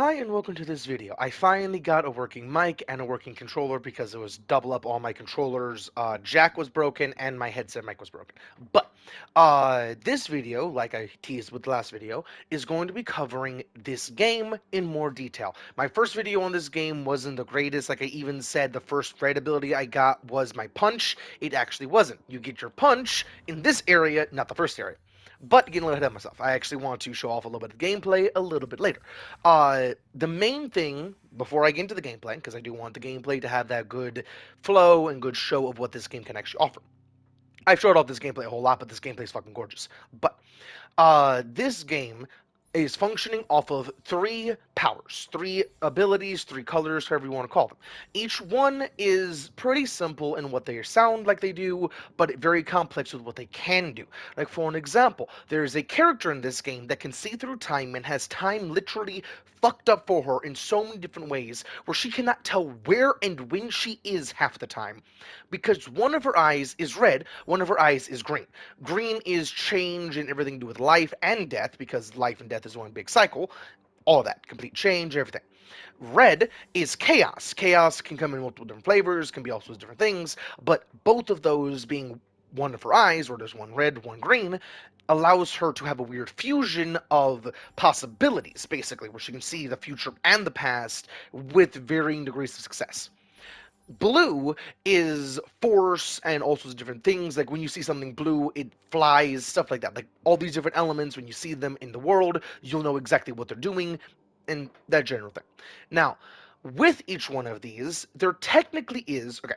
Hi and welcome to this video. I finally got a working mic and a working controller because it was double up all my controllers. Jack was broken and my headset mic was broken. But this video, like I teased with the last video, is going to be covering this game in more detail. My first video on this game wasn't the greatest. Like I even said, the first red ability I got was my punch. It actually wasn't. You get your punch in this area, not the first area. But getting a little ahead of myself, I actually want to show off a little bit of gameplay a little bit later. The main thing before I get into the gameplay, because I do want the gameplay to have that good flow and good show of what this game can actually offer. I've showed off this gameplay a whole lot, but this gameplay is fucking gorgeous. But this game is functioning off of three powers, three abilities, three colors, however you want to call them. Each one is pretty simple in what they sound like they do, but very complex with what they can do. Like, for an example, there is a character in this game that can see through time and has time literally fucked up for her in so many different ways where she cannot tell where and when she is half the time because one of her eyes is red, one of her eyes is green. Green is change and everything to do with life and death because life and death is one big cycle. All of that, complete change, everything. Red is chaos. Chaos can come in multiple different flavors, can be also different things, but both of those being one of her eyes, or there's one red, one green, allows her to have a weird fusion of possibilities, basically, where she can see the future and the past with varying degrees of success. Blue is force and all sorts of different things. Like when you see something blue, it flies, stuff like that. Like all these different elements, when you see them in the world, you'll know exactly what they're doing and that general thing. Now, with each one of these, there technically is, okay,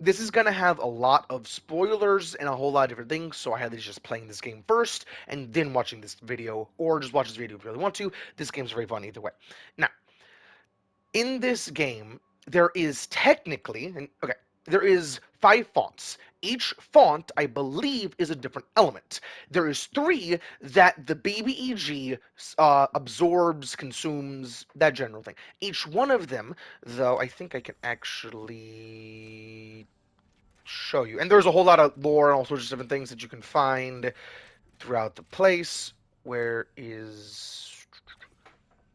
this is going to have a lot of spoilers and a whole lot of different things, so I had to just playing this game first and then watching this video, or just watch this video if you really want to. This game's very fun either way. Now, in this game, there is technically, and okay, there is 5 fonts. Each font, I believe, is a different element. There is 3 that the baby EG absorbs, consumes, that general thing. Each one of them, though, I think I can actually show you. And there's a whole lot of lore and all sorts of different things that you can find throughout the place. Where is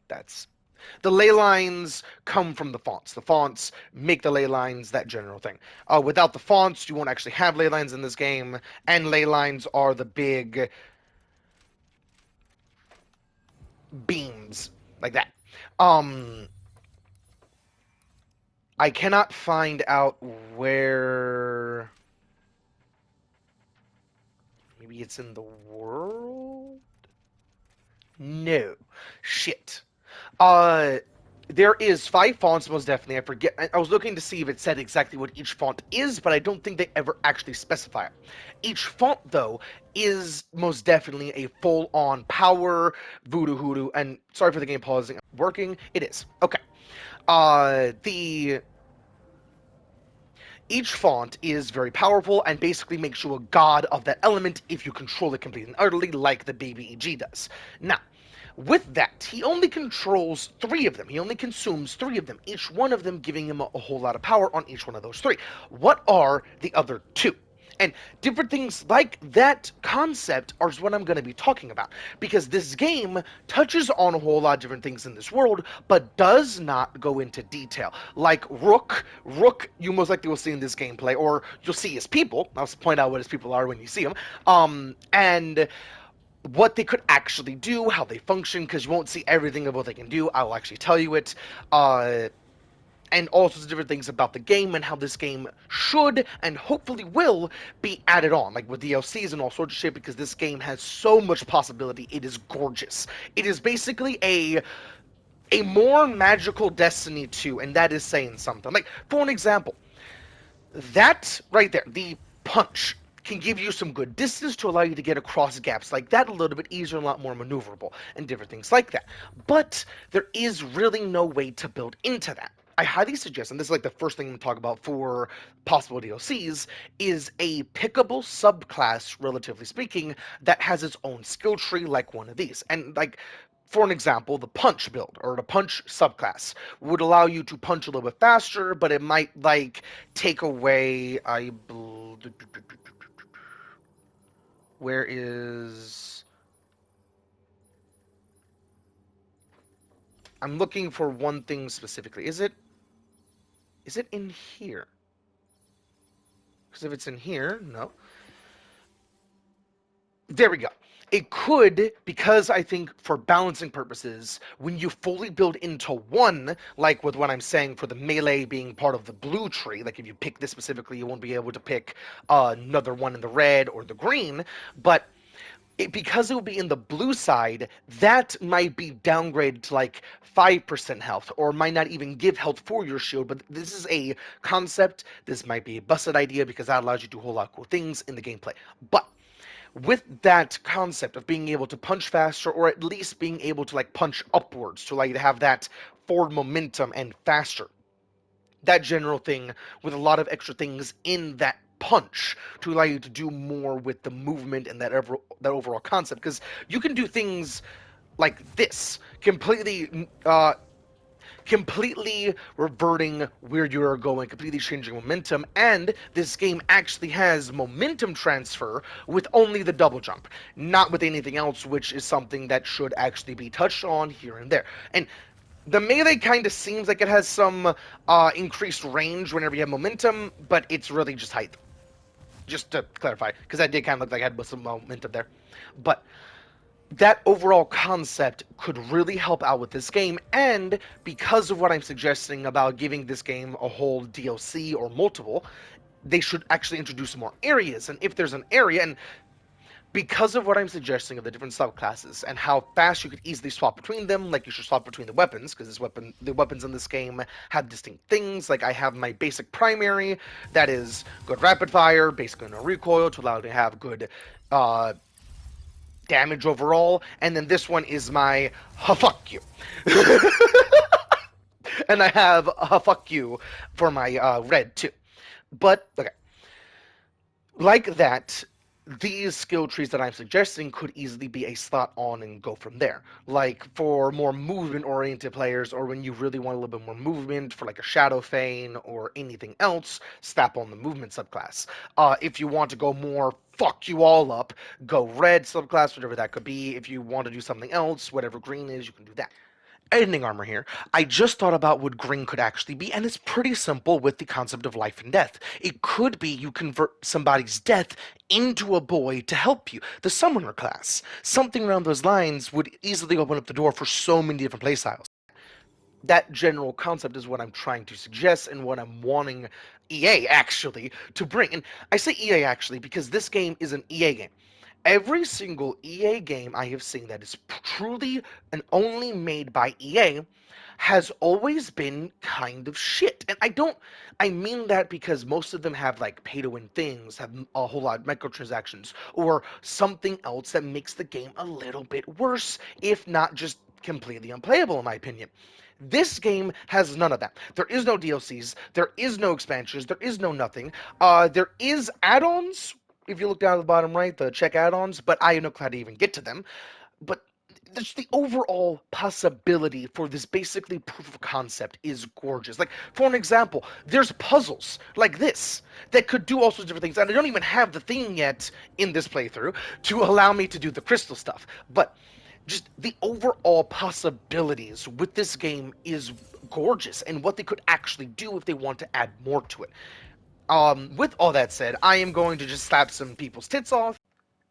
that's the ley lines come from the fonts. The fonts make the ley lines, that general thing. Without the fonts, you won't actually have ley lines in this game, and ley lines are the big beams, like that. Um, I cannot find out where. Maybe it's in the world? No. Shit. Uh, there is 5 fonts, most definitely. I forget. I was looking to see if it said exactly what each font is, but I don't think they ever actually specify it. Each font, though, is most definitely a full-on power voodoo hoodoo. And sorry for the game pausing. Working. It is okay. The Each font is very powerful and basically makes you a god of that element if you control it completely and utterly, like the baby EG does. Now, with that, he only controls 3 of them. He only consumes 3 of them, each one of them giving him a whole lot of power on each one of those 3. What are the other 2? And different things like that concept are what I'm going to be talking about. Because this game touches on a whole lot of different things in this world, but does not go into detail. Like Rook. Rook, you most likely will see in this gameplay, or you'll see his people. I'll point out what his people are when you see them. And what they could actually do, how they function, because you won't see everything of what they can do. I will actually tell you it. And all sorts of different things about the game and how this game should and hopefully will be added on, like with DLCs and all sorts of shit, because this game has so much possibility. It is gorgeous. It is basically a more magical Destiny 2, and that is saying something. Like, for an example, that right there, the punch, can give you some good distance to allow you to get across gaps like that a little bit easier and a lot more maneuverable and different things like that. But there is really no way to build into that. I highly suggest, and this is like the first thing I'm going to talk about for possible DLCs, is a pickable subclass, relatively speaking, that has its own skill tree like one of these. And like, for an example, the punch build or the punch subclass would allow you to punch a little bit faster, but it might like take away. Where is I'm looking for one thing specifically. Is it in here? Because if it's in here, no. There we go. It could, because I think for balancing purposes, when you fully build into one, like with what I'm saying for the melee being part of the blue tree, like if you pick this specifically, you won't be able to pick another one in the red or the green, but because it will be in the blue side, that might be downgraded to like 5% health, or might not even give health for your shield. But this is a concept. This might be a busted idea because that allows you to do a whole lot of cool things in the gameplay. But with that concept of being able to punch faster, or at least being able to like punch upwards to allow you to have that forward momentum and faster, that general thing with a lot of extra things in that punch to allow you to do more with the movement and that overall concept, because you can do things like this completely reverting where you're going, completely changing momentum, and this game actually has momentum transfer with only the double jump, not with anything else, which is something that should actually be touched on here and there. And the melee kind of seems like it has some increased range whenever you have momentum, but it's really just height. Just to clarify, because that did kind of look like I had some momentum there. But that overall concept could really help out with this game, and because of what I'm suggesting about giving this game a whole DLC or multiple, they should actually introduce more areas. And if there's an area, and because of what I'm suggesting of the different subclasses and how fast you could easily swap between them, like you should swap between the weapons, because the weapons in this game have distinct things. Like I have my basic primary that is good rapid fire, basically no recoil to allow me to have good damage overall, and then this one is my fuck you. And I have fuck you for my red too. But okay, like that, these skill trees that I'm suggesting could easily be a slot on and go from there. Like for more movement oriented players, or when you really want a little bit more movement for like a Shadow Feign or anything else, slap on the movement subclass. If you want to go more fuck you all up, go red subclass, whatever that could be. If you want to do something else, whatever green is, you can do that. Editing armor here. I just thought about what green could actually be, and it's pretty simple with the concept of life and death. It could be you convert somebody's death into a boy to help you, the summoner class. Something around those lines would easily open up the door for so many different playstyles. That general concept is what I'm trying to suggest and what I'm wanting EA actually to bring. And I say EA actually because this game is an EA game. Every single EA game I have seen that is truly and only made by EA has always been kind of shit. And I mean that because most of them have like pay to win things, have a whole lot of microtransactions, or something else that makes the game a little bit worse, if not just completely unplayable, in my opinion. This game has none of that. There is no DLCs, there is no expansions, there is no nothing. There is add-ons, if you look down at the bottom right, the check add-ons, but I have no clue how to even get to them. But just the overall possibility for this basically proof of concept is gorgeous. Like, for an example, there's puzzles like this that could do all sorts of different things, and I don't even have the thing yet in this playthrough to allow me to do the crystal stuff. But just the overall possibilities with this game is gorgeous, and what they could actually do if they want to add more to it. With all that said, I am going to just slap some people's tits off.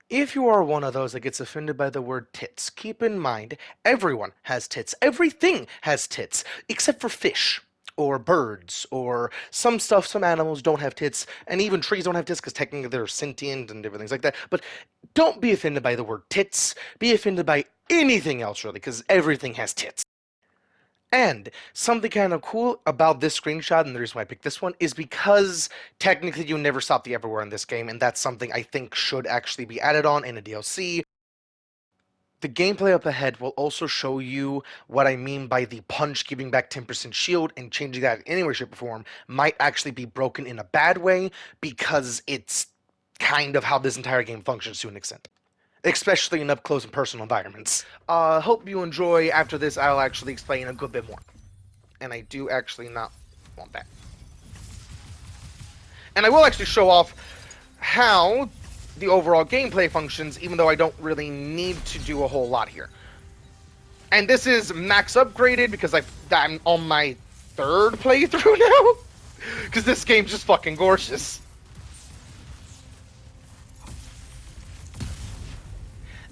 If you are one of those that gets offended by the word tits, keep in mind everyone has tits. Everything has tits, except for fish or birds or some stuff. Some animals don't have tits, and even trees don't have tits because technically they're sentient and different things like that. But don't be offended by the word tits. Be offended by anything else, really, because everything has tits. And something kind of cool about this screenshot, and the reason why I picked this one, is because technically you never stop the everywhere in this game, and that's something I think should actually be added on in a DLC. The gameplay up ahead will also show you what I mean by the punch giving back 10% shield, and changing that in any way, shape, or form might actually be broken in a bad way, because it's kind of how this entire game functions to an extent, especially in up close and personal environments. Hope you enjoy. After this, I'll actually explain a good bit more. And I do actually not want that. And I will actually show off how the overall gameplay functions, even though I don't really need to do a whole lot here. And this is max upgraded because I'm on my third playthrough now. Because this game's just fucking gorgeous.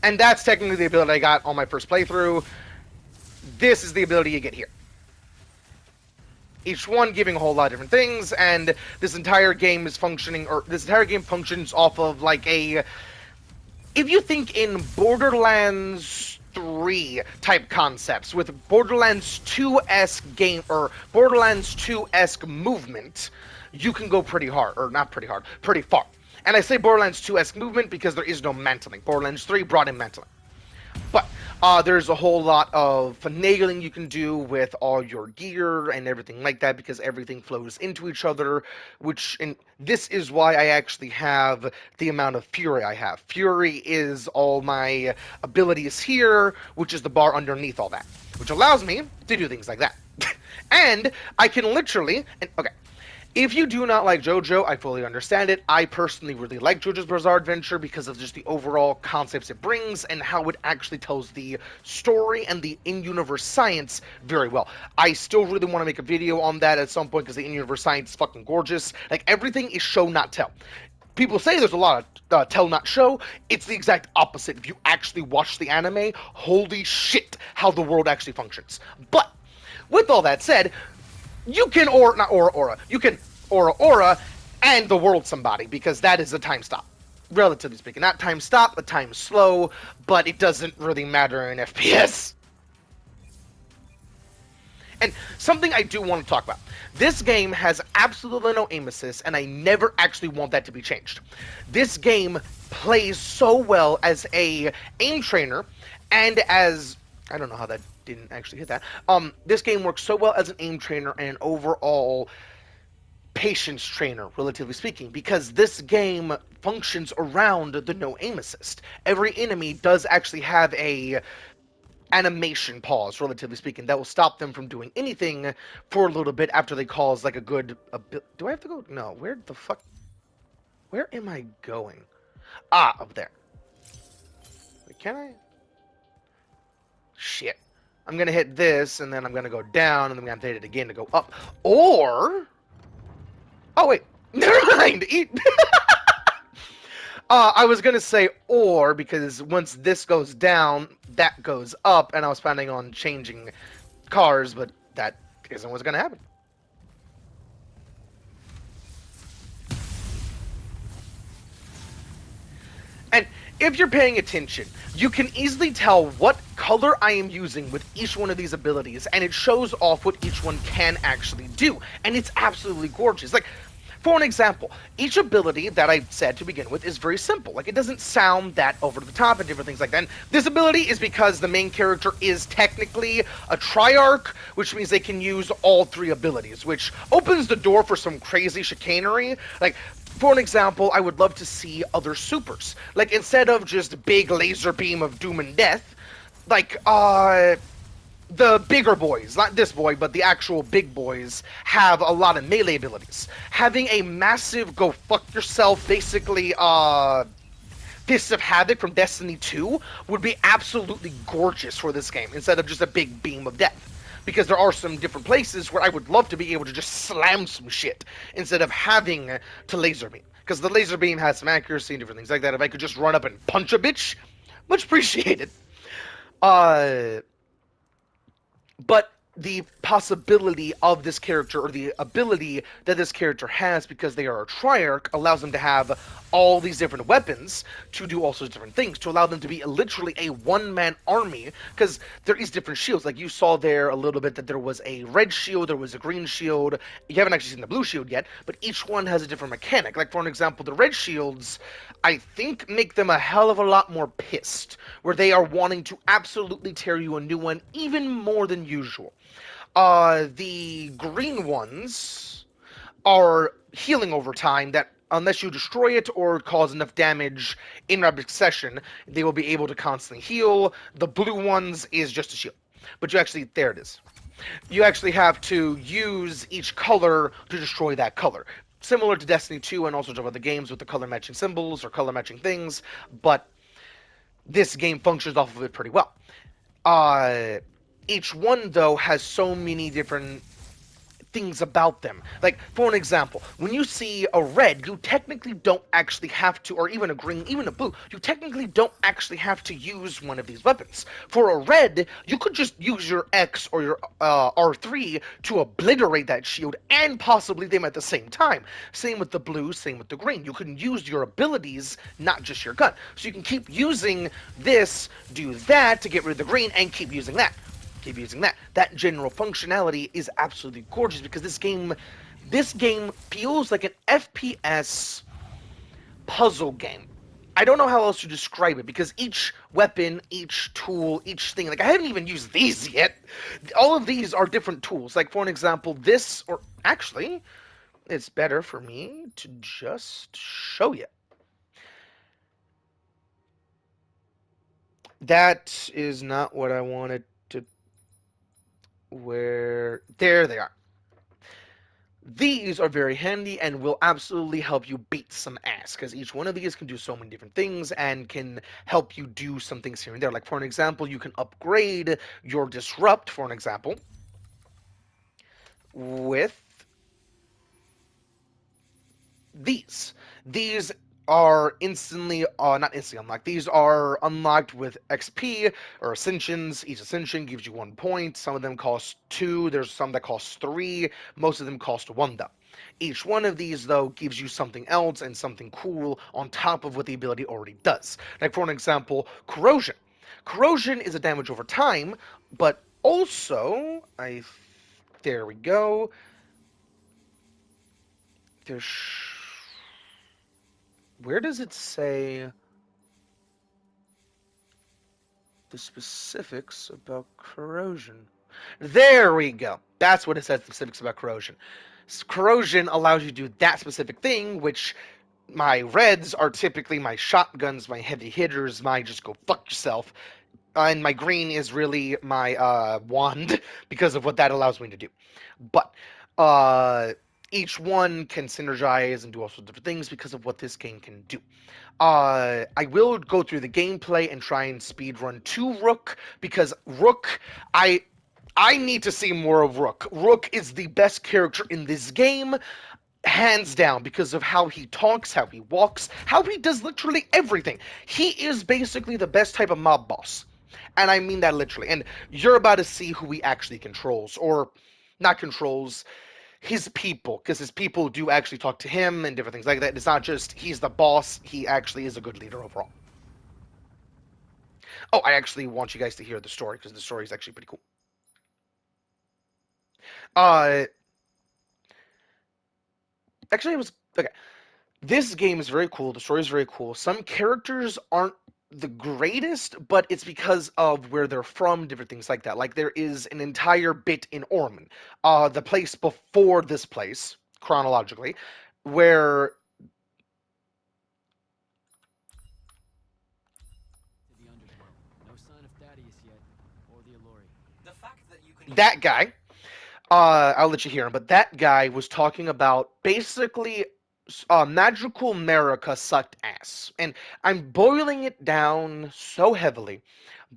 And that's technically the ability I got on my first playthrough. This is the ability you get here. Each one giving a whole lot of different things, and this entire game is functioning, or this entire game functions off of like a... If you think in Borderlands 3 type concepts, with Borderlands 2-esque game, or Borderlands 2-esque movement, you can go pretty hard, or not pretty hard, pretty far. And I say Borderlands 2-esque movement because there is no mantling. Borderlands 3 brought in mantling. But there's a whole lot of finagling you can do with all your gear and everything like that because everything flows into each other, and this is why I actually have the amount of Fury I have. Fury is all my abilities here, which is the bar underneath all that, which allows me to do things like that. And I can literally... okay. If you do not like JoJo, I fully understand it. I personally really like JoJo's Bizarre Adventure because of just the overall concepts it brings and how it actually tells the story and the in-universe science very well. I still really want to make a video on that at some point because the in-universe science is fucking gorgeous. Like, everything is show, not tell. People say there's a lot of tell, not show. It's the exact opposite. If you actually watch the anime, holy shit, how the world actually functions. But, with all that said... you can you can aura and the world somebody, because that is a time stop. Relatively speaking. Not time stop, but time slow, but it doesn't really matter in FPS. And something I do want to talk about. This game has absolutely no aim assist, and I never actually want that to be changed. This game plays so well as a aim trainer, and as... I don't know how that didn't actually hit that. This game works so well as an aim trainer and an overall patience trainer, relatively speaking, because this game functions around the no aim assist. Every enemy does actually have a animation pause, relatively speaking, that will stop them from doing anything for a little bit after they cause like a good... do I have to go? No, where the fuck... where am I going? Ah, up there. Wait, can I... shit. I'm gonna hit this, and then I'm gonna go down, and then I'm gonna hit it again to go up. Or... oh, wait. Never mind! I was gonna say or, because once this goes down, that goes up, and I was planning on changing cars, but that isn't what's gonna happen. And if you're paying attention, you can easily tell what color I am using with each one of these abilities, and it shows off what each one can actually do, and it's absolutely gorgeous. Like, for an example, each ability that I said to begin with is very simple. Like, it doesn't sound that over the top and different things like that. And this ability is because the main character is technically a triarch, which means they can use all three abilities, which opens the door for some crazy chicanery. Like, for an example, I would love to see other supers. Like, instead of just big laser beam of doom and death, like, the bigger boys, not this boy, but the actual big boys, have a lot of melee abilities. Having a massive go fuck yourself, basically, Fists of Havoc from Destiny 2 would be absolutely gorgeous for this game, instead of just a big beam of death. Because there are some different places where I would love to be able to just slam some shit, instead of having to laser beam. Because the laser beam has some accuracy and different things like that. If I could just run up and punch a bitch, much appreciated. But the possibility of this character, or the ability that this character has because they are a triarch, allows them to have all these different weapons to do all sorts of different things, to allow them to be literally a one-man army, because there is different shields. Like, you saw there a little bit that there was a red shield, there was a green shield. You haven't actually seen the blue shield yet, but each one has a different mechanic. Like, for an example, the red shields, I think, make them a hell of a lot more pissed, where they are wanting to absolutely tear you a new one, even more than usual. The green ones are healing over time, that unless you destroy it or cause enough damage in rapid succession, they will be able to constantly heal. The blue ones is just a shield. But you actually, there it is. You actually have to use each color to destroy that color. Similar to Destiny 2 and all sorts of other games with the color matching symbols or color matching things, but this game functions off of it pretty well. Uh, each one though has so many different things about them. Like, for an example, when you see a red, you technically don't actually have to, or even a green, even a blue, you technically don't actually have to use one of these weapons. For a red, you could just use your X or your R3 to obliterate that shield and possibly them at the same time. Same with the blue, same with the green. You can use your abilities, not just your gun. So you can keep using this, do that to get rid of the green, and keep using that, keep using that. That general functionality is absolutely gorgeous because this game feels like an FPS puzzle game. I don't know how else to describe it because each weapon, each tool, each thing, like I haven't even used these yet. All of these are different tools. Like for an example, this, or actually, it's better for me to just show you. That is not what I wanted to. Where there they are. These are very handy and will absolutely help you beat some ass because each one of these can do so many different things and can help you do some things here and there. Like, for an example, you can upgrade your Disrupt, for an example, with these. These are instantly, not instantly unlocked. These are unlocked with XP or ascensions. Each ascension gives you 1 point. Some of them cost 2. There's some that cost 3. Most of them cost 1 though. Each one of these though gives you something else and something cool on top of what the ability already does. Like for an example, corrosion. Corrosion is a damage over time, but also there we go. There's where does it say the specifics about corrosion? There we go. That's what it says, the specifics about corrosion. Corrosion allows you to do that specific thing, which my reds are typically my shotguns, my heavy hitters, my just go fuck yourself. And my green is really my wand because of what that allows me to do. But uh, each one can synergize and do all sorts of different things because of what this game can do. I will go through the gameplay and try and speed run to Rook because Rook, I need to see more of Rook. Rook is the best character in this game, hands down, because of how he talks, how he walks, how he does literally everything. He is basically the best type of mob boss. And I mean that literally. And you're about to see who he actually controls, or not controls, his people, because his people do actually talk to him and different things like that. It's not just he's the boss, he actually is a good leader overall. Oh, I actually want you guys to hear the story because the story is actually pretty cool. Uh, actually, it was okay. This game is very cool. The story is very cool. Some characters aren't the greatest, but it's because of where they're from, different things like that. Like there is an entire bit in Orman, the place before this place, chronologically, where that guy, I'll let you hear him, but that guy was talking about basically magical America sucked ass. And I'm boiling it down so heavily,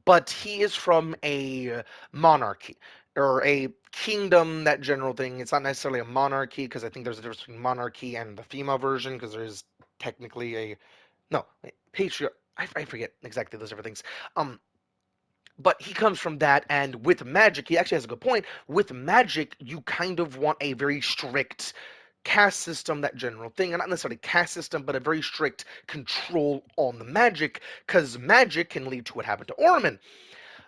but he is from a monarchy or a kingdom, that general thing. It's not necessarily a monarchy because I think there's a difference between monarchy and the female version because there is technically a no patriarch. I forget exactly those different things. But he comes from that, and with magic, he actually has a good point. With magic, you kind of want a very strict caste system, that general thing, and not necessarily caste system, but a very strict control on the magic, because magic can lead to what happened to Orman.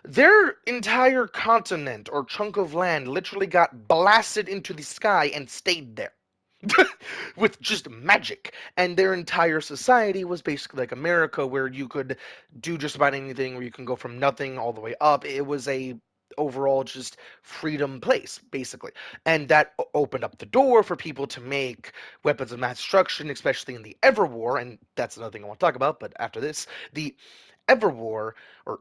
Their entire continent or chunk of land literally got blasted into the sky and stayed there. With just magic. And their entire society was basically like America, where you could do just about anything, where you can go from nothing all the way up. It was a overall just freedom place basically, and that opened up the door for people to make weapons of mass destruction, especially in the ever war. And that's another thing I want to talk about, but after this, the ever war, or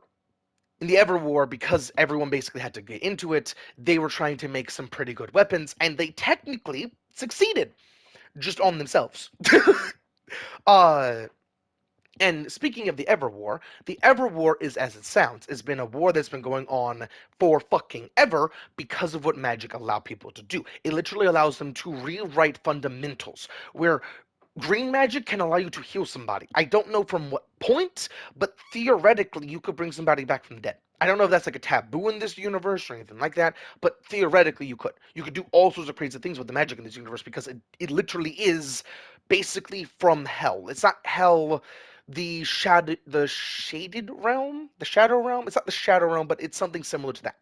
in the ever war, because everyone basically had to get into it, they were trying to make some pretty good weapons, and they technically succeeded just on themselves. uh And speaking of the Ever War is as it sounds. It's been a war that's been going on for fucking ever because of what magic allowed people to do. It literally allows them to rewrite fundamentals, where green magic can allow you to heal somebody. I don't know from what point, but theoretically you could bring somebody back from the dead. I don't know if that's like a taboo in this universe or anything like that, but theoretically you could. You could do all sorts of crazy things with the magic in this universe because it literally is basically from hell. It's not hell the shaded realm? The shadow realm? It's not the shadow realm, but it's something similar to that.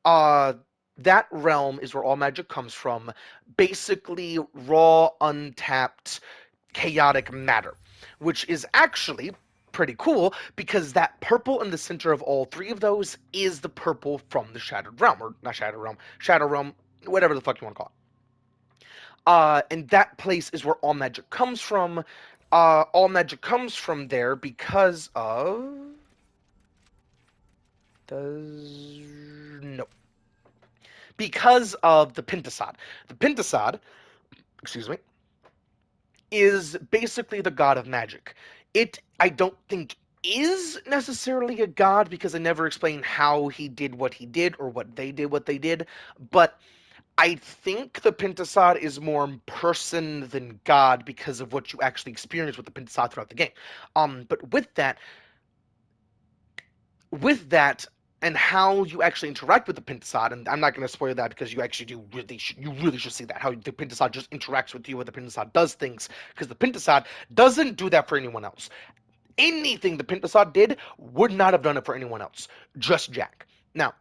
Uh that realm is where all magic comes from. Basically raw, untapped chaotic matter, which is actually pretty cool because that purple in the center of all three of those is the purple from the Shattered Realm, or not Shadow Realm, whatever the fuck you want to call it. And that place is where all magic comes from. All magic comes from there because of does no because of the Pentasod. The Pentasod, excuse me, is basically the god of magic. It, I don't think, is necessarily a god because they never explain how he did what he did or what they did what they did, but I think the Pentasod is more person than god because of what you actually experience with the Pentasod throughout the game. But with that and how you actually interact with the Pentasod, and I'm not going to spoil that because you actually do really you really should see that how the Pentasod just interacts with you, what the Pentasod does things, because the Pentasod doesn't do that for anyone else. Anything the Pentasod did would not have done it for anyone else, just Jack. Now,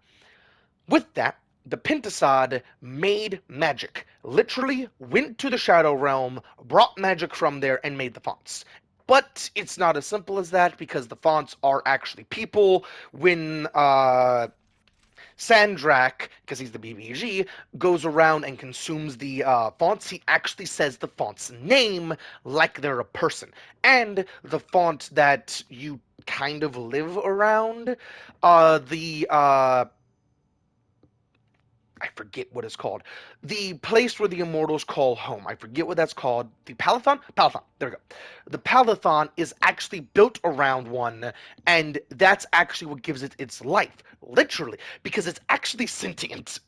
with that, the Pentasod made magic. Literally went to the Shadow Realm, brought magic from there, and made the fonts. But it's not as simple as that because the fonts are actually people. When Sandrak, because he's the BBG, goes around and consumes the fonts, he actually says the font's name like they're a person. And the font that you kind of live around, the I forget what it's called. The place where the Immortals call home. I forget what that's called. The Palathon? Palathon. There we go. The Palathon is actually built around one, and that's actually what gives it its life. Literally. Because it's actually sentient.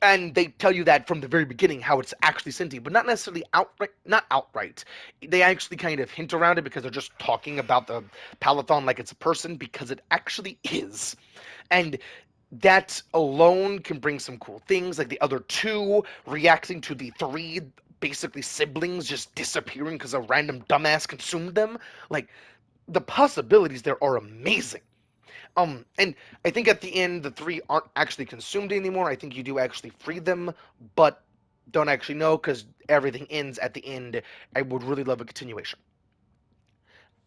And they tell you that from the very beginning how it's actually sentient, but not necessarily outright. Not outright. They actually kind of hint around it because they're just talking about the Palathon like it's a person because it actually is. And that alone can bring some cool things, like the other two reacting to the three basically siblings just disappearing because a random dumbass consumed them. Like, the possibilities there are amazing. And I think at the end the three aren't actually consumed anymore. I think you do actually free them, but don't actually know because everything ends at the end. I would really love a continuation.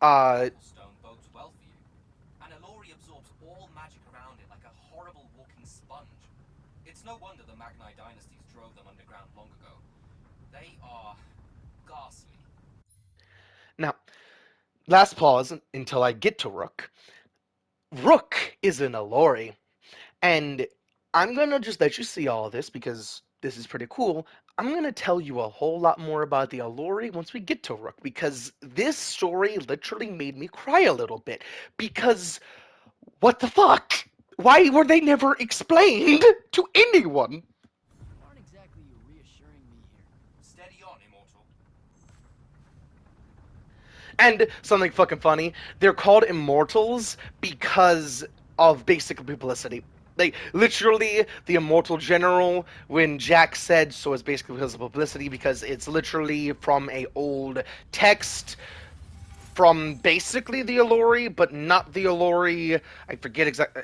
Uh, Stone bodes well for you. And Elori absorbs all magic around it like a horrible walking sponge. It's no wonder the Magnai dynasties drove them underground long ago. They are ghastly. Now, last pause until I get to Rook. Rook is an Elori. And I'm gonna just let you see all of this because this is pretty cool. I'm gonna tell you a whole lot more about the Alluri once we get to Rook because this story literally made me cry a little bit. Because what the fuck? Why were they never explained to anyone? You aren't exactly reassuring me here. Steady on, Immortal. And something fucking funny, they're called Immortals because of basic publicity. Like, literally, the Immortal General, when Jack said so, is basically because of publicity, because it's literally from a old text from basically the Alluri, but not the Alluri. I forget exactly.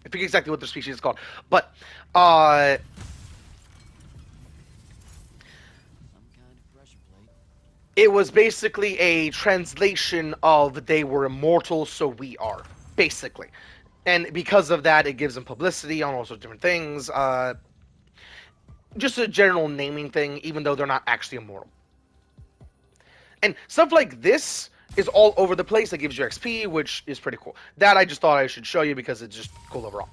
I forget exactly what the species is called, but uh, Some kind of pressure plate. it was basically a translation of they were immortal, so we are, basically. And because of that, it gives them publicity on all sorts of different things. Just a general naming thing, even though they're not actually immortal. And stuff like this is all over the place that gives you XP, which is pretty cool. That I just thought I should show you because it's just cool overall.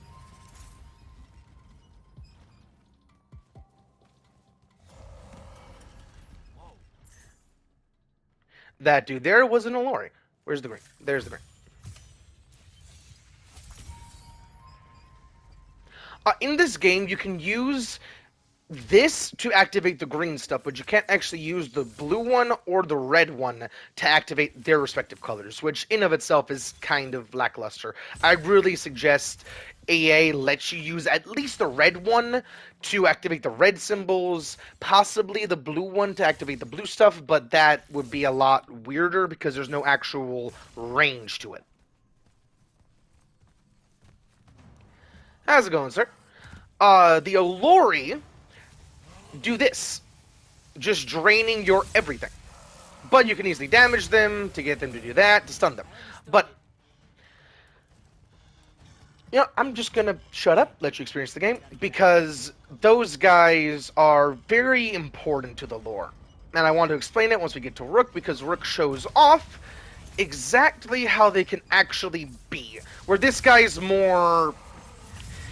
Whoa. That dude there was an Olori. Where's the green? There's the green. In this game, you can use this to activate the green stuff, but you can't actually use the blue one or the red one to activate their respective colors, which in of itself is kind of lackluster. I really suggest AA lets you use at least the red one to activate the red symbols, possibly the blue one to activate the blue stuff, but that would be a lot weirder because there's no actual range to it. How's it going, sir? The Olori do this, just draining your everything. But you can easily damage them to get them to do that, to stun them. But, you know, I'm just gonna shut up, let you experience the game, because those guys are very important to the lore. And I want to explain it once we get to Rook, because Rook shows off exactly how they can actually be. Where this guy's more...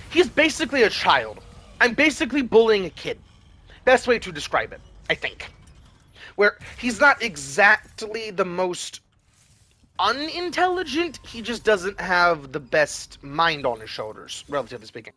He's basically a child. I'm basically bullying a kid. Best way to describe it, I think. Where he's not exactly the most unintelligent, he just doesn't have the best mind on his shoulders, relatively speaking.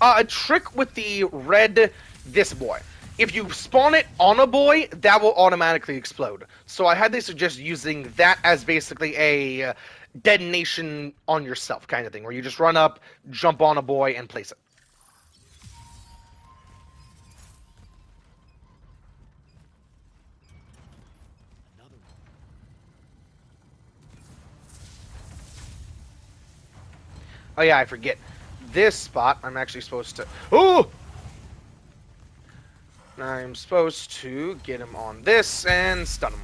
A trick with the red this boy. If you spawn it on a boy, that will automatically explode. So I highly suggest using that as basically a detonation on yourself kind of thing, where you just run up, jump on a boy, and place it. Another one. Oh yeah, I forget. This spot, I'm actually supposed to... Oh! I'm supposed to get him on this and stun him.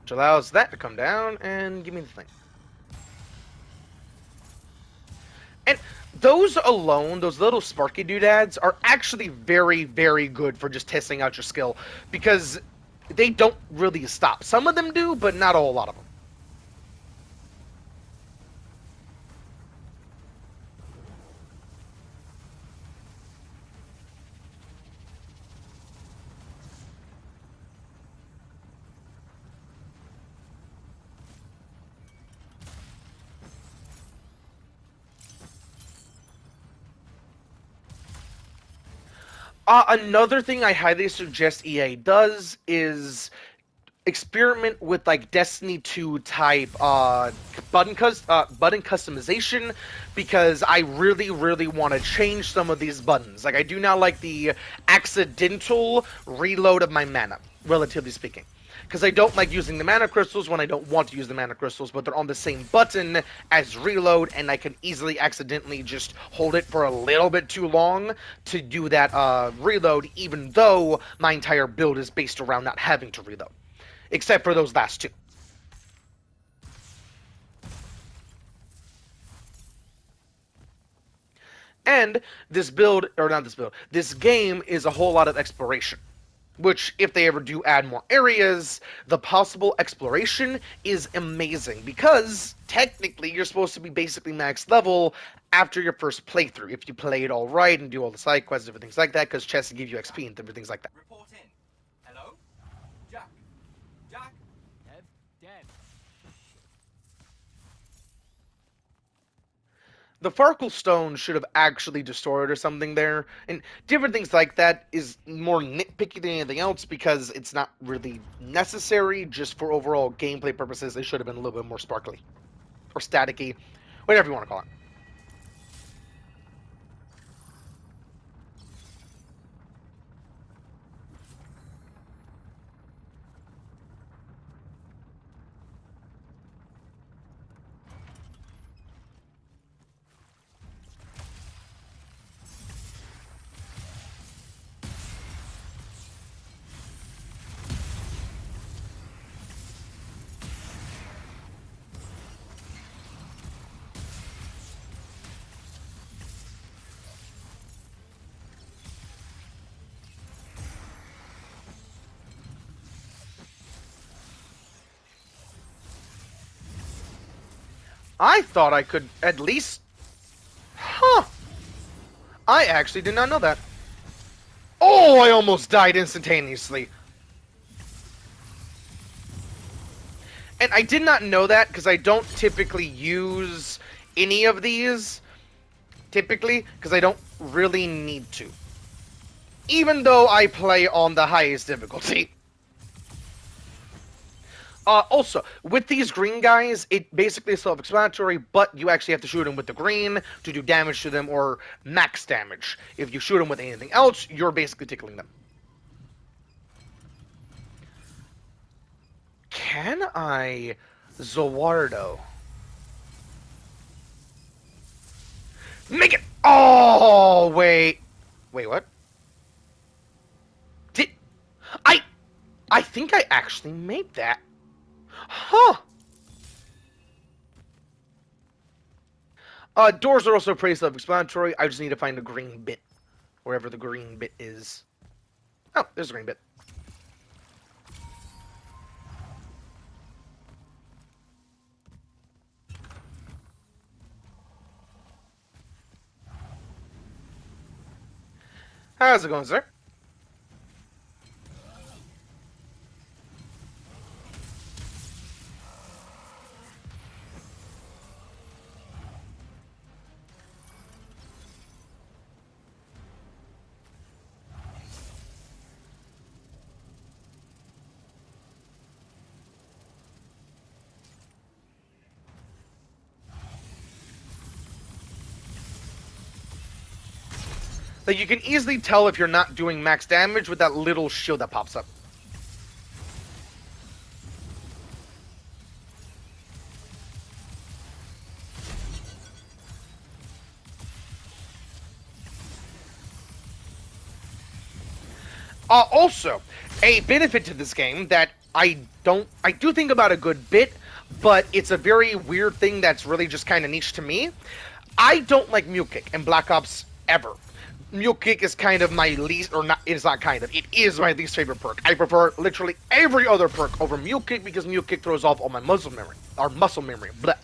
Which allows that to come down and give me the thing. And those alone, those little sparky doodads, are actually very, very good for just testing out your skill, because they don't really stop. Some of them do, but not a whole lot of them. Another thing I highly suggest EA does is experiment with like Destiny 2 type button customization, because I really want to change some of these buttons. Like I do not like the accidental reload of my mana, relatively speaking. Because I don't like using the mana crystals when I don't want to use the mana crystals, but they're on the same button as reload, and I can easily accidentally just hold it for a little bit too long to do that reload, even though my entire build is based around not having to reload. Except for those last two. And this build, or not this build, this game is a whole lot of exploration. Which, if they ever do add more areas, the possible exploration is amazing. Because, technically, you're supposed to be basically max level after your first playthrough. If you play it all right and do all the side quests and everything like that, because chests give you XP and everything like that. Report in. Hello? Jack? Jack? Dead. The Farkle Stone should have actually destroyed or something there, and different things like that is more nitpicky than anything else because it's not really necessary. Just for overall gameplay purposes, they should have been a little bit more sparkly or staticky, whatever you want to call it. I thought I could at least... Huh. I actually did not know that. Oh, I almost died instantaneously. And I did not know that because I don't typically use any of these. Typically, because I don't really need to. Even though I play on the highest difficulty. Also, with these green guys, it basically is self-explanatory, but you actually have to shoot them with the green to do damage to them, or max damage. If you shoot them with anything else, you're basically tickling them. Can I... Zawardo? Make it... Oh, wait. Wait, what? Did... I... I think I actually made that. Huh. Doors are also pretty self-explanatory. I just need to find a green bit. Wherever the green bit is. Oh, there's a green bit. How's it going, sir? Like, you can easily tell if you're not doing max damage with that little shield that pops up. Also, a benefit to this game that I do think about a good bit, but it's a very weird thing that's really just kind of niche to me. I don't like Mule Kick in Black Ops ever. Mule Kick is kind of my least, or not, it's not kind of, it is my least favorite perk. I prefer literally every other perk over Mule Kick because Mule Kick throws off all my muscle memory, But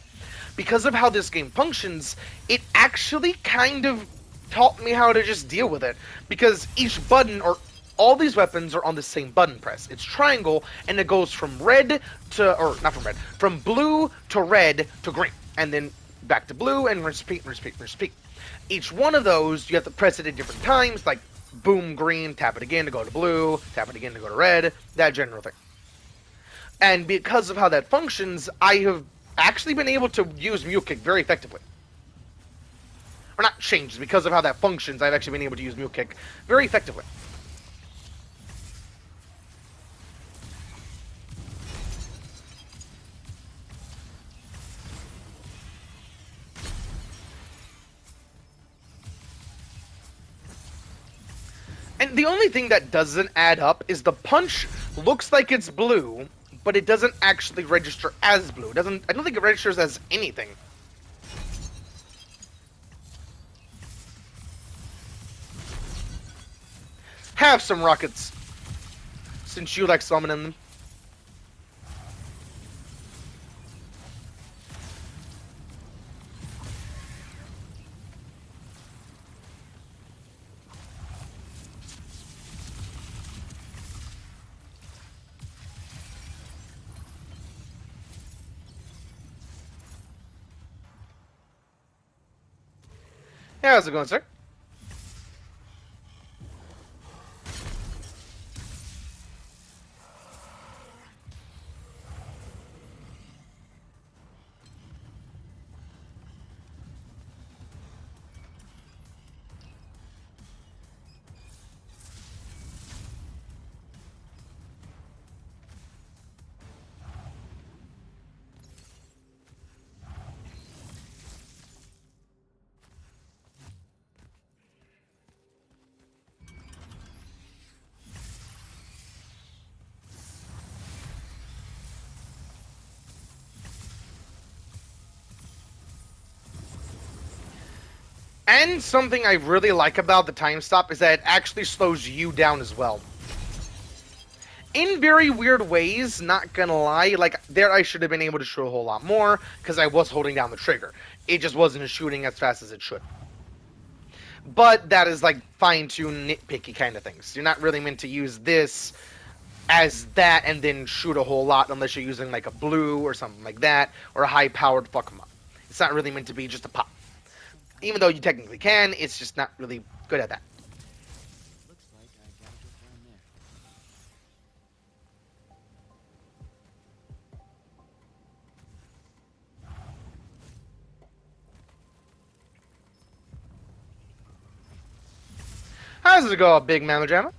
because of how this game functions, it actually kind of taught me how to just deal with it. Because each button, or all these weapons are on the same button press. It's triangle, and it goes from red to, or not from red, from blue to red to green. And then back to blue, and repeat. Each one of those, you have to press it at different times, like boom, green, tap it again to go to blue, tap it again to go to red, that general thing. And because of how that functions, I have actually been able to use Mule Kick very effectively. Or not changes, because of how that functions, I've actually been able to use Mule Kick very effectively. And the only thing that doesn't add up is the punch looks like it's blue, but it doesn't actually register as blue. I don't think it registers as anything. Have some rockets, since you like summoning them. Yeah, how's it going, sir? And something I really like about the time stop is that it actually slows you down as well. in very weird ways, not gonna lie. Like, there I should have been able to shoot a whole lot more, because I was holding down the trigger. It just wasn't shooting as fast as it should. But that is like fine-tuned, nitpicky kind of things. You're not really meant to use this as that and then shoot a whole lot unless you're using like a blue or something like that, or a high-powered fuck 'em up. It's not really meant to be just a pop. Even though you technically can, it's just not really good at that. Looks like I gotta get down there. How does it go, Big Mamma Jamma?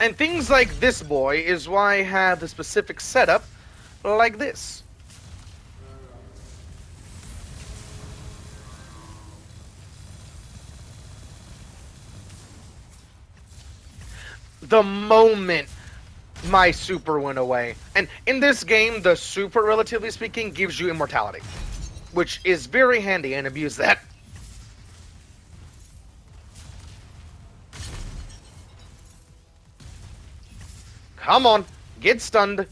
And things like this, boy, is why I have the specific setup like this. The moment my super went away. And in this game, the super, relatively speaking, gives you immortality, which is very handy, and abuse that. Come on, get stunned.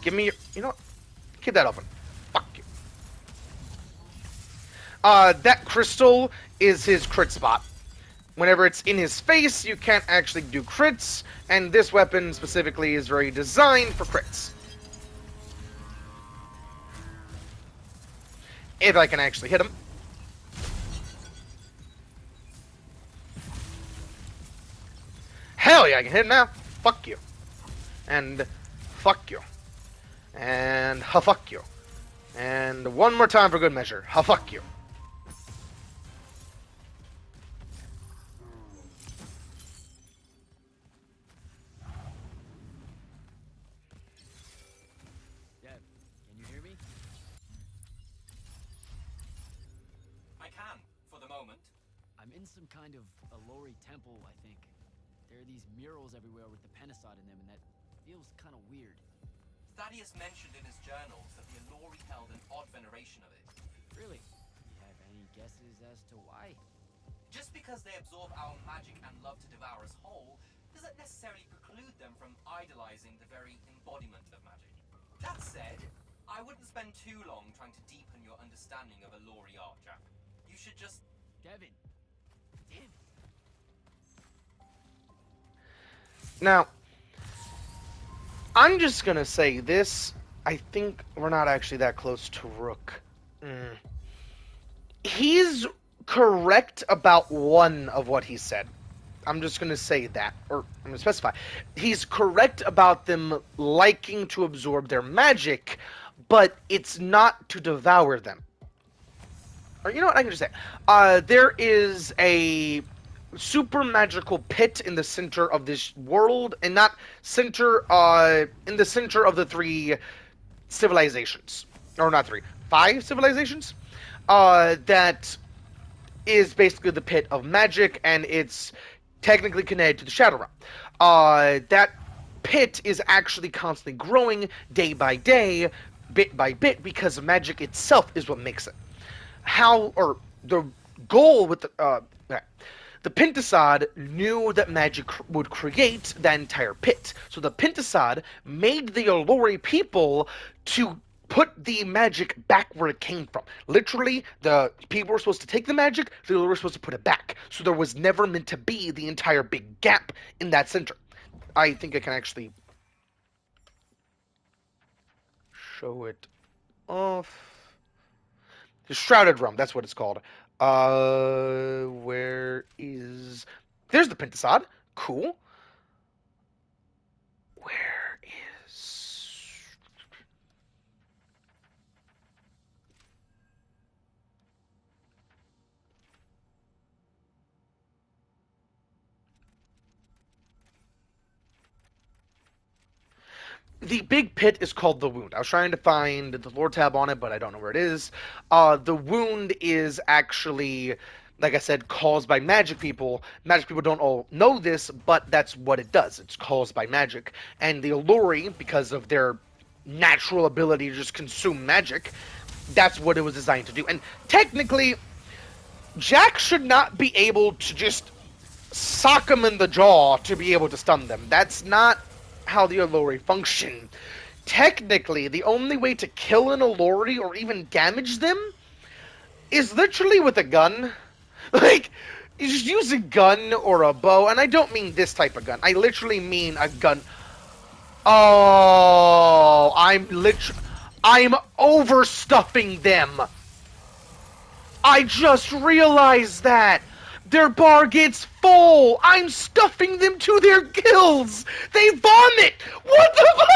Give me your, you know what? Keep that open. Fuck you. That crystal is his crit spot. Whenever it's in his face, you can't actually do crits, and this weapon specifically is very designed for crits. If I can actually hit him. Hell yeah, I can hit him now. Fuck you. And fuck you. And fuck you. And one more time for good measure. Fuck you. Dev, can you hear me? I can, for the moment. I'm in some kind of Alori temple, I think. There are these murals everywhere with the Penasod in them, and that feels kind of weird. Thaddeus mentioned in his journals that the Alori held an odd veneration of it. Really? You have any guesses as to why? Just because they absorb our magic and love to devour us whole, doesn't necessarily preclude them from idolizing the very embodiment of magic. That said, I wouldn't spend too long trying to deepen your understanding of Alori art, Jack. You should just... Devin! Damn it! Now, I'm just gonna say this. I think we're not actually that close to Rook. He's correct about one of what he said. I'm just gonna say that, or I'm gonna specify. He's correct about them liking to absorb their magic, but it's not to devour them. Or you know what? I can just say, there is a super magical pit in the center of this world, and not center, in the center of the three civilizations, or not three, five civilizations, that is basically the pit of magic, and it's technically connected to the Shadow Realm. That pit is actually constantly growing day by day, bit by bit, because magic itself is what makes it. How, or the goal with the Pentasod knew that magic would create that entire pit. So the Pentasod made the Alori people to put the magic back where it came from. Literally, the people were supposed to take the magic, the Alori were supposed to put it back. So there was never meant to be the entire big gap in that center. I think I can actually show it off. The Shrouded Realm, that's what it's called. Where is... There's the Pentasod. Cool. Where is... The big pit is called the Wound. I was trying to find the lore tab on it, but I don't know where it is. The Wound is actually, like I said, caused by magic people. Magic people don't all know this, but that's what it does. It's caused by magic. And the Alluri, because of their natural ability to just consume magic, that's what it was designed to do. And technically, Jack should not be able to just sock them in the jaw to be able to stun them. That's not how the Allori function. Technically, the only way to kill an Allori or even damage them is literally with a gun. Like, you just use a gun or a bow, and I don't mean this type of gun. I literally mean a gun. Oh, I'm overstuffing them. I just realized that. Their bar gets full. I'm stuffing them to their gills. They vomit. What the fuck?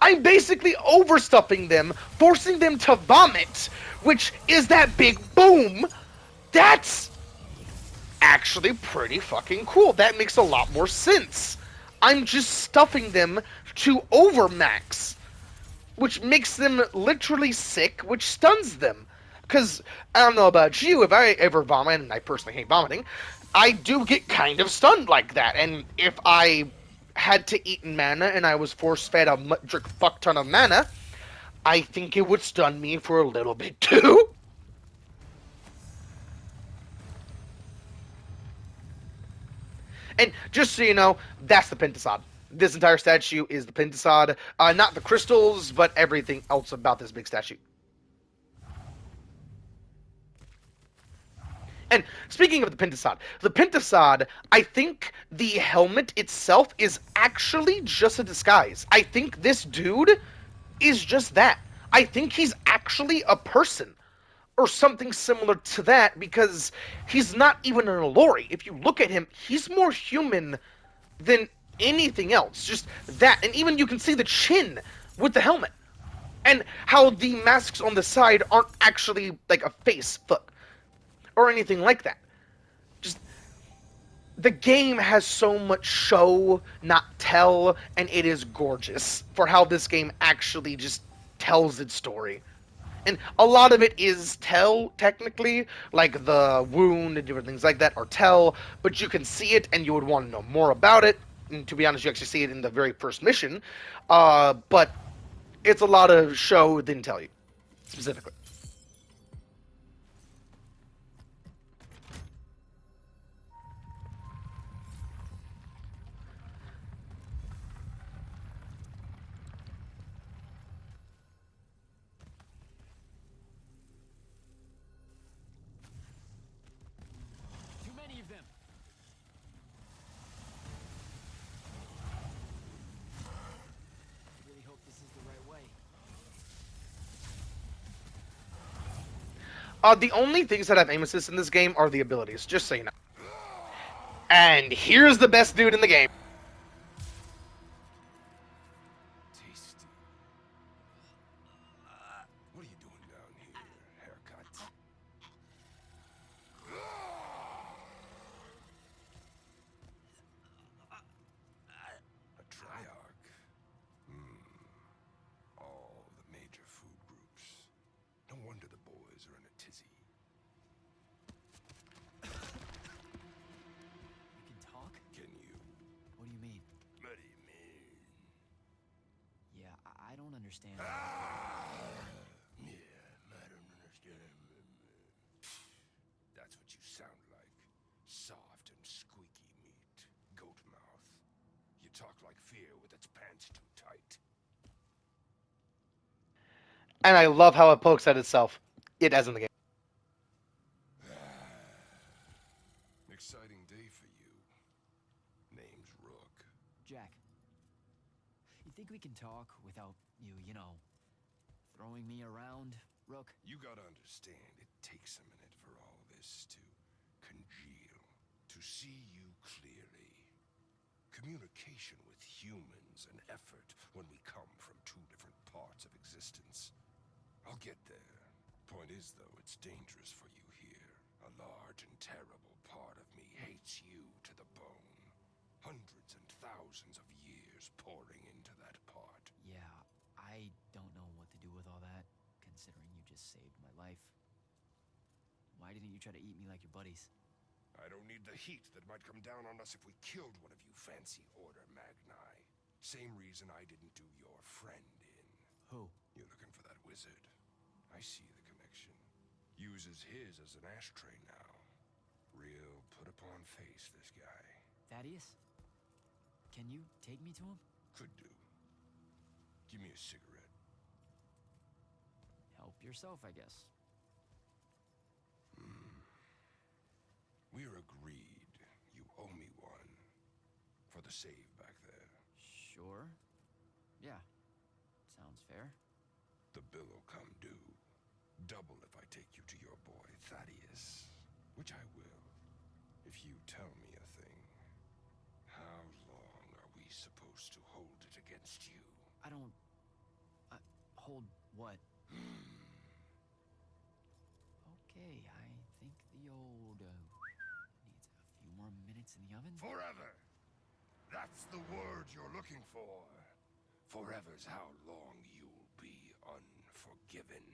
I'm basically overstuffing them, forcing them to vomit, which is that big boom. That's actually pretty fucking cool. That makes a lot more sense. I'm just stuffing them to overmax, which makes them literally sick, which stuns them. Because I don't know about you, if I ever vomit, and I personally hate vomiting, I do get kind of stunned like that. And if I had to eat mana and I was force fed a fuck ton of mana, I think it would stun me for a little bit too. And just so you know, that's the Pentasod. This entire statue is the Pentasod. Not the crystals, but everything else about this big statue. And speaking of the Pentasod, I think the helmet itself is actually just a disguise. I think this dude is just that. I think he's actually a person or something similar to that because he's not even an Allori. If you look at him, he's more human than anything else. Just that. And even you can see the chin with the helmet. And how the masks on the side aren't actually like a face, look, or anything like that. Just the game has so much show, not tell, and it is gorgeous for how this game actually just tells its story. And a lot of it is tell, technically, like the wound and different things like that are tell, but you can see it and you would want to know more about it. And to be honest, you actually see it in the very first mission. But it's a lot of show than tell you, specifically. Too many of them. I really hope this is the right way. The only things that have aim assist in this game are the abilities, just so you know. And here's the best dude in the game. Tasty. What are you doing down here, haircut? A triarch. All the major food groups. No wonder the boys are in a tizzy. You can talk? Can you? What do you mean? What do you mean? Yeah, I don't understand. Yeah, I don't understand. That's what you sound like. Soft and squeaky meat. Goat mouth. You talk like fear with its pants too tight. And I love how it pokes at itself. It as in the game. Exciting day for you. Name's Rook. Jack, you think we can talk without you know, throwing me around, Rook? You gotta understand, it takes a minute for all this to congeal, to see you clearly. Communication with humans an effort when we come from two different parts of existence. I'll get there. Point is, though, it's dangerous for you here. A large and terrible part of me hates you to the bone. Hundreds and thousands of years pouring into that part. Yeah, I don't know what to do with all that, considering you just saved my life. Why didn't you try to eat me like your buddies? I don't need the heat that might come down on us if we killed one of you fancy Order Magni. Same reason I didn't do your friend in. Who? You're looking for that wizard. I see the connection. Uses his as an ashtray now. Real put upon face, this guy. Thaddeus, can you take me to him? Could do. Give me a cigarette. Help yourself, I guess. We're agreed. You owe me one. For the save back there. Sure. Yeah. Sounds fair. The bill'll come due. Double if I take you to your boy, Thaddeus. Which I will. If you tell me a thing. How long are we supposed to hold it against you? I don't... hold what? Okay, I think the old, needs a few more minutes in the oven. Forever! That's the word you're looking for. Forever's how long you'll be unforgiven.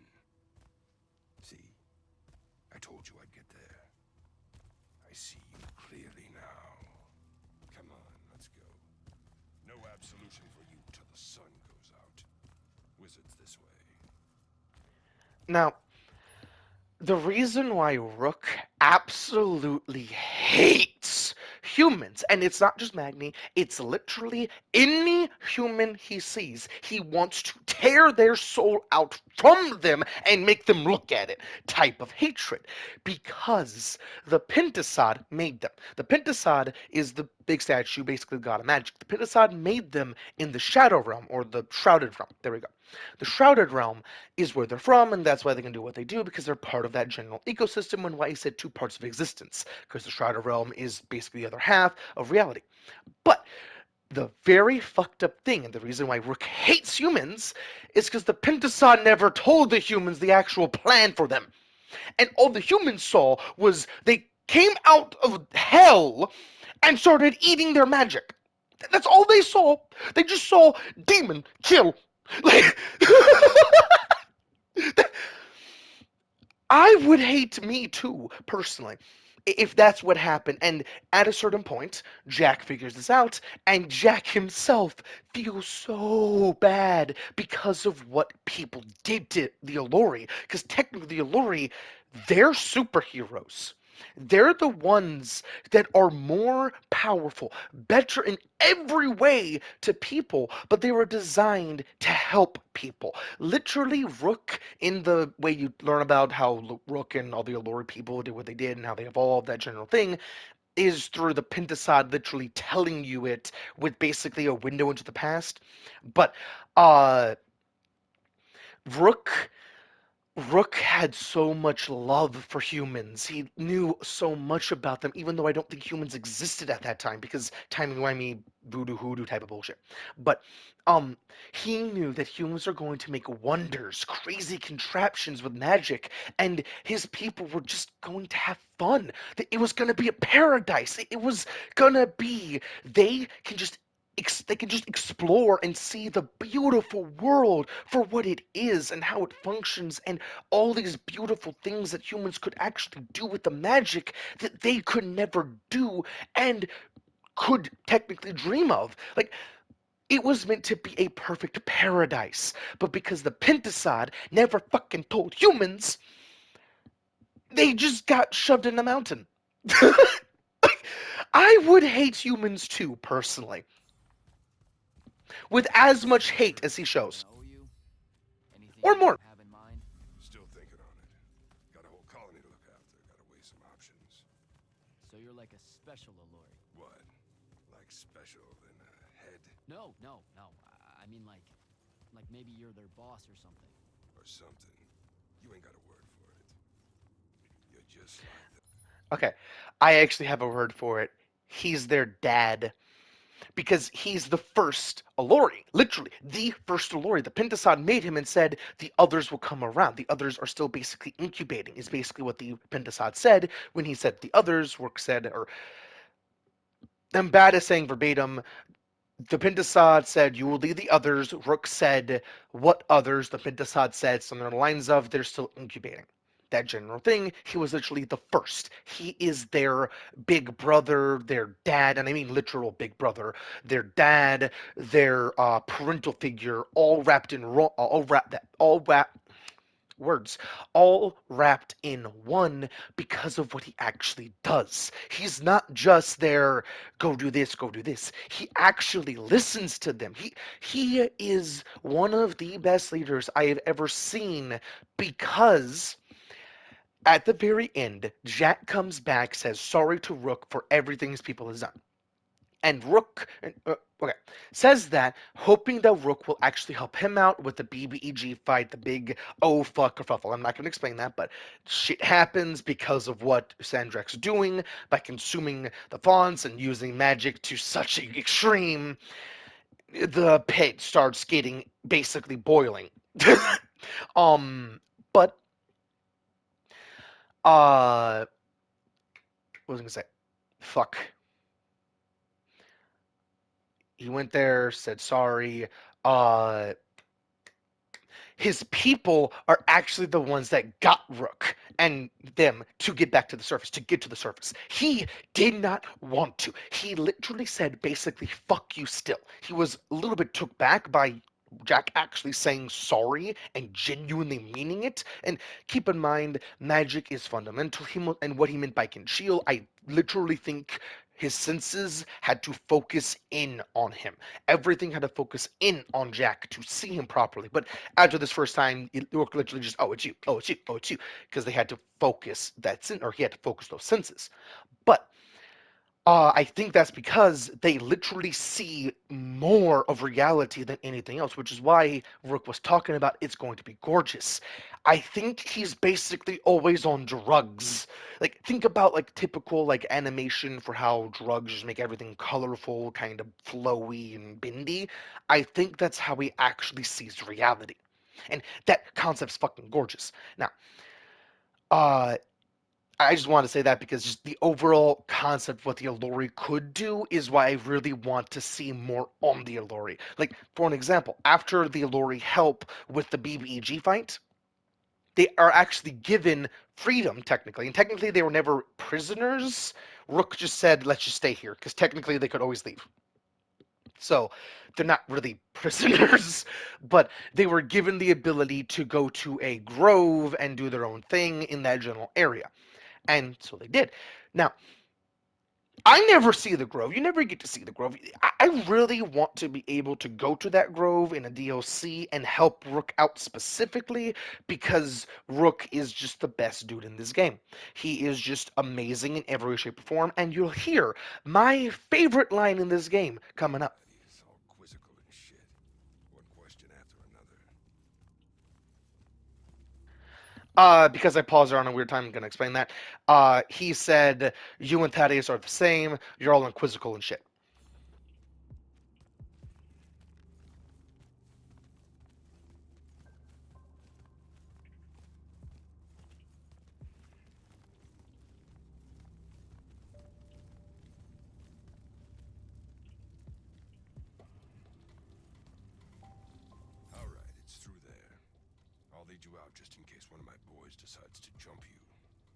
See? I told you I'd get there. I see you clearly now. Come on, let's go. No absolution for you till the sun goes out. Wizards this way. Now, the reason why Rook absolutely hates humans, and it's not just Magni, it's literally any human he sees. He wants to tear their soul out from them and make them look at it, type of hatred. Because the Pentasod made them. The Pentasod is the big statue, basically the god of magic. The Pentasod made them in the Shadow Realm, or the Shrouded Realm. There we go. The Shrouded Realm is where they're from, and that's why they can do what they do, because they're part of that general ecosystem, and why I said two parts of existence, because the Shrouded Realm is basically the other half of reality. But the very fucked up thing, and the reason why Rook hates humans, is because the Pentasod never told the humans the actual plan for them. And all the humans saw was they came out of hell and started eating their magic. That's all they saw. They just saw demon kill. Like, I would hate me too, personally, if that's what happened. And at a certain point, Jack figures this out, and Jack himself feels so bad because of what people did to the Alluri. Because technically, the Alluri, they're superheroes. They're the ones that are more powerful, better in every way to people, but they were designed to help people. Literally, Rook, in the way you learn about how Rook and all the Allure people did what they did and how they evolved, that general thing, is through the Pentasod literally telling you it with basically a window into the past. But uh Rook Rook had so much love for humans. He knew so much about them, even though I don't think humans existed at that time because timey-wimey, voodoo hoodoo type of bullshit. But um, he knew that humans are going to make wonders, crazy contraptions with magic, and his people were just going to have fun. That it was going to be a paradise. It was gonna be. They can just explore and see the beautiful world for what it is and how it functions, and all these beautiful things that humans could actually do with the magic that they could never do and could technically dream of. Like, it was meant to be a perfect paradise, but because the Pentasod never fucking told humans, they just got shoved in the mountain. I would hate humans too, personally, with as much hate as he Anything shows, I owe you? Anything or you more. have in mind? Still thinking on it. Got a whole colony to look after. Gotta weigh some options. So you're like a special Alluri. What? Like special than a head No. I mean like maybe you're their boss or something. or something? You ain't got a word for it. You're just like the... Okay, I actually have a word for it. He's their dad. Because he's the first Alluri, literally the first Alluri. The Pentasod made him and said the others will come around. The others are still basically incubating, is basically what the Pentasod said when he said the others. Rook said, or I'm bad at saying verbatim. The Pentasod said, "You will lead the others." Rook said, "What others?" The Pentasod said, something on the lines of, "They're still incubating." That general thing. He was literally the first. He is their big brother, their dad, and I mean literal big brother, their dad, their parental figure, all wrapped in all wrapped that all wrapped. words, all wrapped in one because of what he actually does. He's not just there, go do this, go do this. He actually listens to them. He is one of the best leaders I have ever seen because at the very end, Jack comes back, says sorry to Rook for everything his people has done. And Rook, okay, says that, hoping that Rook will actually help him out with the BBEG fight, the big oh fuck kerfuffle. I'm not going to explain that, but shit happens because of what Sandrak's doing by consuming the fonts and using magic to such an extreme. The pit starts getting basically boiling. um, but what was I gonna say? Fuck. He went there, said sorry. Uh, his people are actually the ones that got Rook and them to get back to the surface, to get to the surface. He did not want to. He literally said basically, fuck you still. He was a little bit took back by Jack actually saying sorry and genuinely meaning it. And keep in mind, magic is fundamental. And what he meant by conceal, I literally think his senses had to focus in on him. Everything had to focus in on Jack to see him properly. But after this first time, it literally just, oh, it's you, oh, it's you, oh, it's you, because they had to focus that or he had to focus those senses. But I think that's because they literally see more of reality than anything else, which is why Rook was talking about it's going to be gorgeous. I think he's basically always on drugs. Like, think about like typical like animation for how drugs just make everything colorful, kind of flowy and bendy. I think that's how he actually sees reality. And that concept's fucking gorgeous. Now, uh, I just want to say that because just the overall concept of what the Alluri could do is why I really want to see more on the Alluri. Like, for an example, after the Alluri help with the BBEG fight, they are actually given freedom, technically. And technically, they were never prisoners. Rook just said, let's just stay here, because technically they could always leave. So they're not really prisoners, but they were given the ability to go to a grove and do their own thing in that general area. And so they did. Now, I never see the Grove. You never get to see the Grove. I really want to be able to go to that Grove in a DLC and help Rook out specifically because Rook is just the best dude in this game. He is just amazing in every shape or form, and you'll hear my favorite line in this game coming up. That is all quizzical and shit. One question after another. Because I paused there on a weird time, I'm gonna explain that. He said, "You and Thaddeus are the same. You're all inquisical and shit." All right, it's through there. I'll lead you out just in case one of my boys decides to jump you.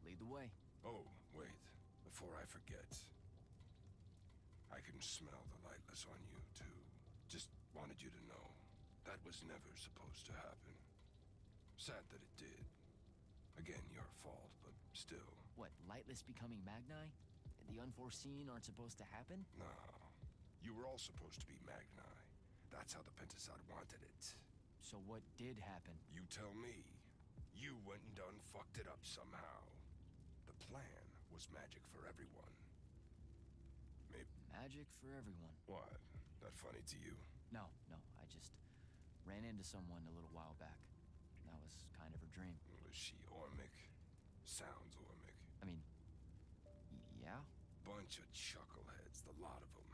Lead the way. Oh, wait. Before I forget, I can smell the lightless on you, too. Just wanted you to know. That was never supposed to happen. Sad that it did. Again, your fault, but still. What, Lightless becoming Magni? The unforeseen aren't supposed to happen? No. You were all supposed to be Magni. That's how the Pentasod wanted it. So what did happen? You tell me. You went and done fucked it up somehow. The plan was magic for everyone. Maybe. Magic for everyone. What? That funny to you? No, I just ran into someone a little while back. That was kind of her dream. Was she Ormic? Sounds Ormic. I mean, yeah? Bunch of chuckleheads, the lot of them.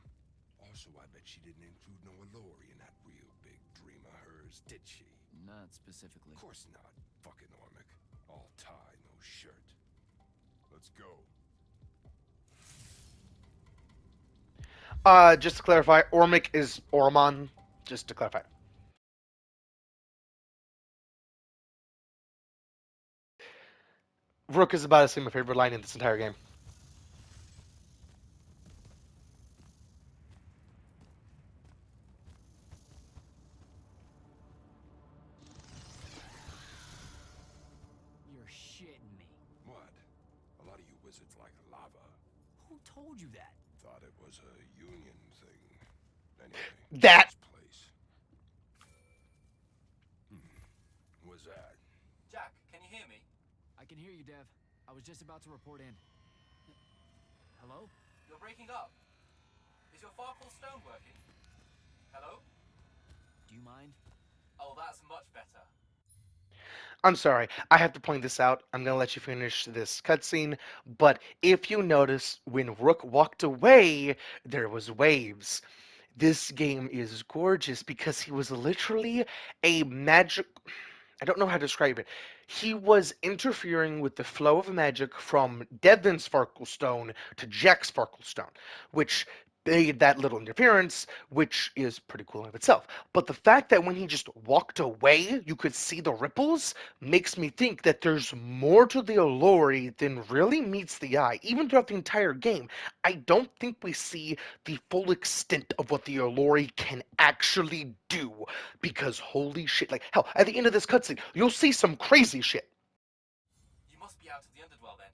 Also, I bet she didn't include no Alluri in that real big dream of hers, did she? Not specifically. Of course not. Fucking Ormic. All tie, no shirt. Let's go. Just to clarify, Ormic is Ormon. Just to clarify. Rook is about to say my favorite line in this entire game. because it's like lava. Who told you that? Thought it was a union thing. Anyway, That this place. Was that? Jack, can you hear me? I can hear you, Dev. I was just about to report in. Hello? You're breaking up. Is your Farkle stone working? Hello? Do you mind? Oh, that's much better. I'm sorry, I have to point this out. I'm gonna let you finish this cutscene, but if you notice, when Rook walked away, there was waves. This game is gorgeous because he was literally a magic. I don't know how to describe it. He was interfering with the flow of magic from Devon's Sparklestone to Jack's Sparklestone, which made that little interference, which is pretty cool in of itself. But the fact that when he just walked away, you could see the ripples, makes me think that there's more to the Alluri than really meets the eye. Even throughout the entire game, I don't think we see the full extent of what the Alluri can actually do. Because holy shit, like hell, at the end of this cutscene, you'll see some crazy shit. You must be out of the Underdwell then.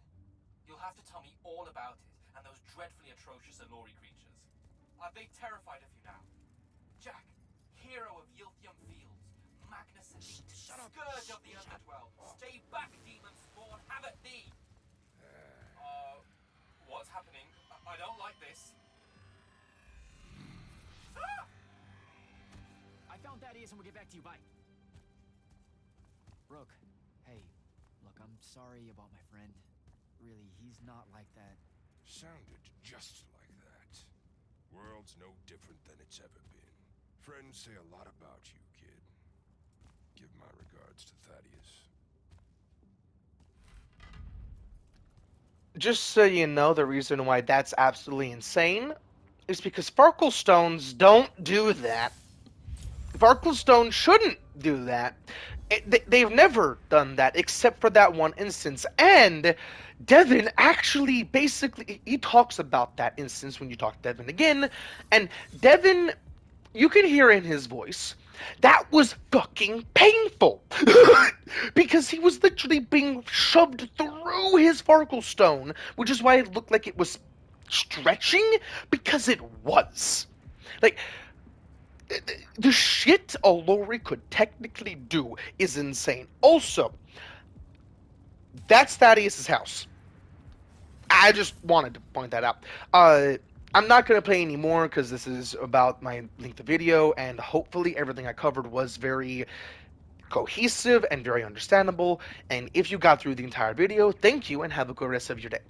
You'll have to tell me all about it and those dreadfully atrocious Alluri creatures. Are they terrified of you now? Jack, hero of Yilthium Fields, Magnus, scourge of the Underdwell, stay back, demon spawn, have at thee! What's happening? I don't like this. Ah! I found Thaddeus and we'll get back to you. Bye. Rook, hey, look, I'm sorry about my friend. Really, he's not like that. Sounded just like that. World's no different than it's ever been. Friends say a lot about you, kid. Give my regards to Thaddeus. Just so you know, the reason why that's absolutely insane is because Sparkle Stones don't do that. Sparklestone shouldn't do that. They've never done that except for that one instance. And Devin actually basically he talks about that instance when you talk to Devin again. And Devin, you can hear in his voice that was fucking painful because he was literally being shoved through his Sparklestone, which is why it looked like it was stretching because it was. Like the shit a Lori could technically do is insane. Also, that's Thaddeus' house. I just wanted to point that out. I'm not going to play anymore because this is about my length of video, and hopefully everything I covered was very cohesive and very understandable. And if you got through the entire video, thank you and have a good rest of your day.